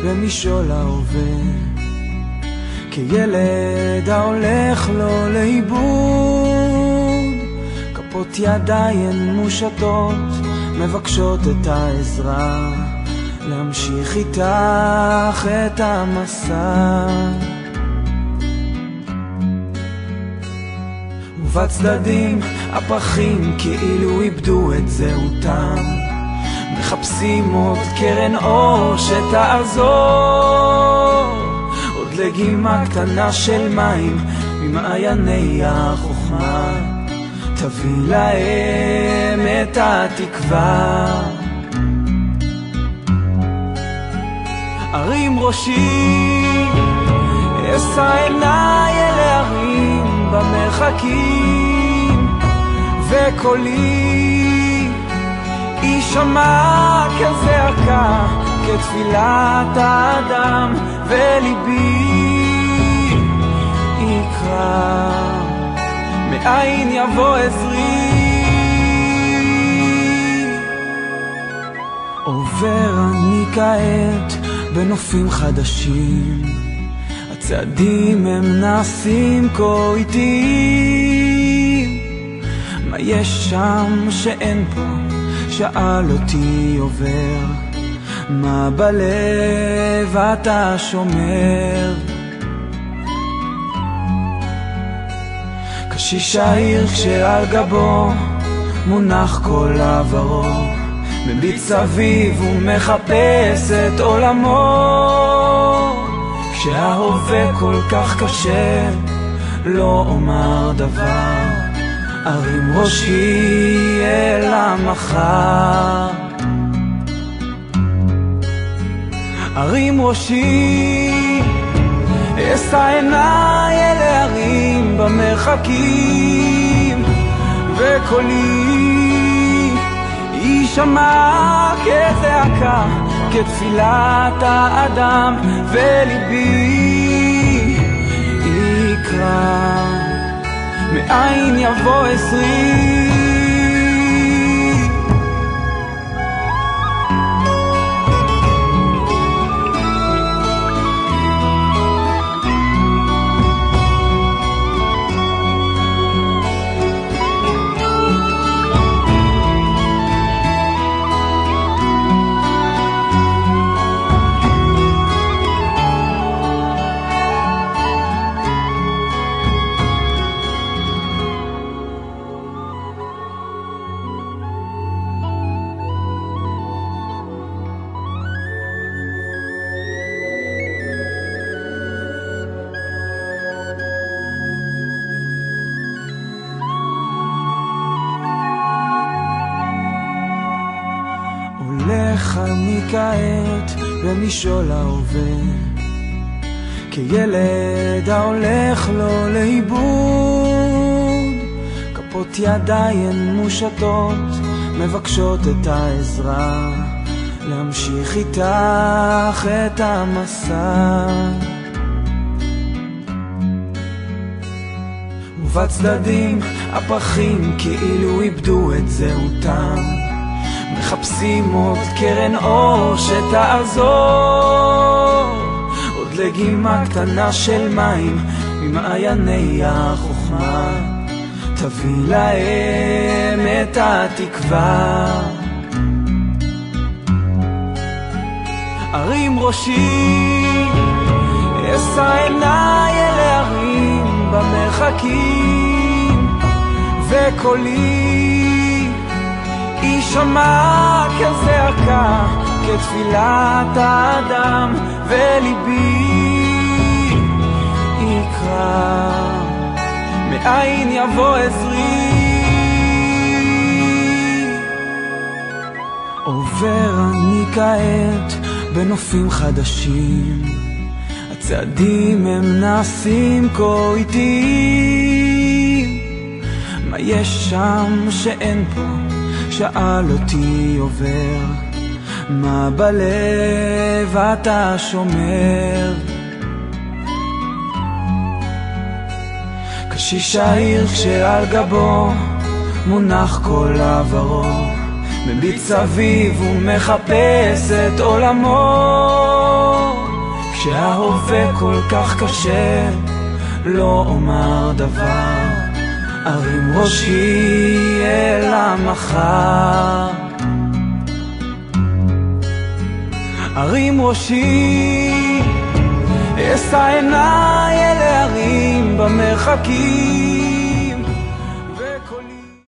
במשעול ההווה, כילד ההולך לו לאיבוד, כפות ידיים מושטות מבקשות את העזרה, להמשיך איתך את המסע. ובצדדים הפרחים כאילו איבדו את זהותם, מחפשים עוד קרן אור שתעזור, עוד לגימה קטנה של מים ממעייני החוכמה, תביא להם את התקווה. הרים ראשי, אשא עיניי אל ההרים במרחקים, וקולי יישמע כזעקה, כתפילת האדם, וליבי יקרא, מאין יבוא עזרי. עובר אני כעת בנופים חדשים, הצעדים הם נעשים כה איטיים, מה יש שם שאין פה? שאל אותי עובר, מה בלב אתה שומר? קשיש העיר כשעל גבו מונח כל עברו, מביט סביב ומחפש את עולמו, כשההווה כל כך קשה לא אומר דבר, ארים ראשי אל המחר. ארים ראשי, אשא עיניי אל ההרים במרחקים, וקולי יישמע כזעקה, כתפילת האדם, וליבי יקרא, מאין יבוא עזרי. הולך אני כעת במשעול ההווה, כילד ההולך לו לאיבוד, כפות ידיים מושטות מבקשות את העזרה, להמשיך איתך את המסע. ובצדדים הפרחים כאילו איבדו את זהותם, מחפשים עוד קרן אור שתעזור, עוד לגימה קטנה של מים ממעייני החוכמה, תביא להם את התקווה. הרים ראשי, אשא עיניי אל ההרים במרחקים, וקולי יישמע כזעקה, כתפילת האדם, וליבי יקרא, מאין יבוא עזרי. עובר אני כעת בנופים חדשים, הצעדים הם נעשים כה איטיים, מה יש שם שאין פה? שאל אותי עובר, מה בלב אתה שומר? קשיש העיר כשעל גבו מונח כל עברו, מביט סביב ומחפש את עולמו, כשההווה כל כך קשה לא אומר דבר, ארים ראשי אל המחר. ארים ראשי, אשא עיניי אל ההרים במרחקים,